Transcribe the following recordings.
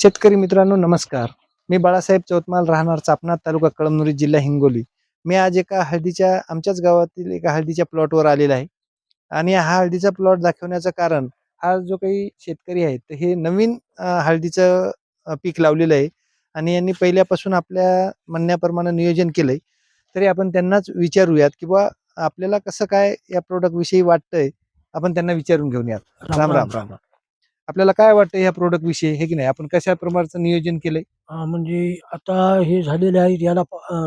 शेतकरी मित्रांनो नमस्कार. मी बाळासाहेब चौतमाल, राहणार चापनाथ, तालुका कळमनुरी, जिल्हा हिंगोली. मी आज एका हळदीच्या आमच्याच गावातील एका हळदीच्या प्लॉटवर आलेला आहे. आणि हा हळदीचा प्लॉट दाखवण्याचं कारण, हा जो काही शेतकरी आहे तर हे नवीन हळदीचं पीक लावलेलं आहे आणि यांनी पहिल्यापासून आपल्या म्हणण्याप्रमाणे नियोजन केलंय. तरी आपण त्यांनाच विचारूयात की बा आपल्याला कसं काय या प्रोडक्ट विषयी वाटतंय. आपण त्यांना विचारून घेऊयात. राम राम राम. आपल्याला काय वाटतं या प्रोडक्ट विषयी, हे की नाही? आपण कशा प्रकारचं नियोजन केलंय? म्हणजे आता हे झालेले आहेत याला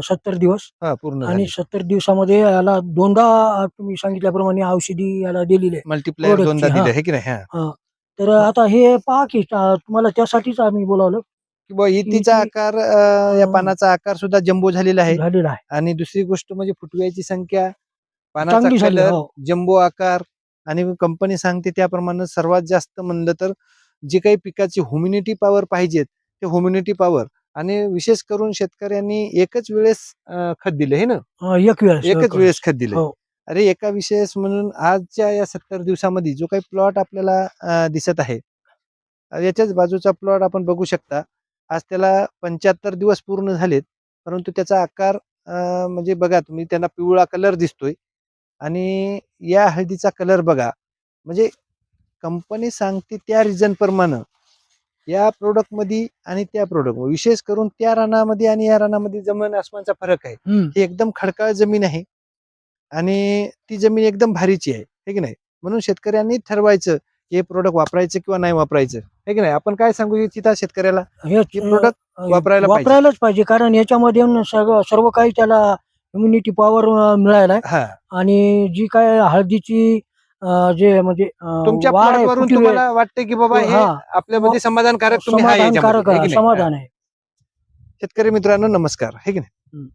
70 दिवस पूर्ण आणि झाले. 70 दिवसामध्ये याला दोनदा तुम्ही सांगितल्याप्रमाणे औषधी याला दिलेली आहे मल्टीप्लायर प्रोडक्टची. दोनदा हा दिले, हे की नाही? हा तर आता हे पहा की तुम्हाला त्यासाठीच आम्ही बोलावलं की बुवा की इतीचा आकार, या पानाचा आकार सुद्धा जम्बो झालेला आहे. झालेला आहे. आणि दुसरी गोष्ट म्हणजे फुटव्याची संख्या, पानाचा चांगली झाली. कलर, हो जम्बो आकार. आणि कंपनी सांगते त्याप्रमाणे सर्वात जास्त म्हणलं तर जी काही पिकाची ह्युमिनिटी पॉवर पाहिजे ते ह्युमिनिटी पॉवर. आणि विशेष करून शेतकऱ्यांनी एकच वेळेस खत दिले, हे ना? एकच वेळेस खत दिले. हो अरे एका विशेष म्हणून आजच्या या 70 दिवसामध्ये जो काही प्लॉट आपल्याला दिसत आहे, याच्याच बाजूचा प्लॉट आपण बघू शकता. आज त्याला 75 दिवस पूर्ण झालेत, परंतु त्याचा आकार म्हणजे बघा तुम्ही, त्यांना पिवळा कलर दिसतोय. आणि या हळदीचा कलर बघा, म्हणजे कंपनी सांगते त्या रिझन प्रमाणे या प्रोडक्ट मध्ये आणि त्या प्रोडक्ट, विशेष करून त्या रानामध्ये आणि या रानामध्ये जमीन आसमानचा फरक आहे. ही एकदम खडकाळ जमीन आहे आणि ती जमीन एकदम भारीची आहे, हे की नाही? म्हणून शेतकऱ्यांनी ठरवायचं हे प्रोडक्ट वापरायचं किंवा नाही वापरायचं, हे की नाही? आपण काय सांगू इच्छिता शेतकऱ्याला? हे प्रोडक्ट वापरायला पाहिजे. वापरायलाच पाहिजे, कारण याच्यामध्ये सर्व काही त्याला इम्युनिटी पॉवर मिळायला आहे. हा, आणि जी काय हळदीची जे म्हणजे तुमच्या वाढ आहे, प्लॉटवरून फुटवे, तुम्हाला वाटते की बाबा हे हा आपल्यामध्ये समाधानकारक तुम्ही आहे समाधानकारक याच्यामध्ये, हे की नाही? समाधान आहे. शेतकरी मित्रांनो नमस्कार, हे की नाही?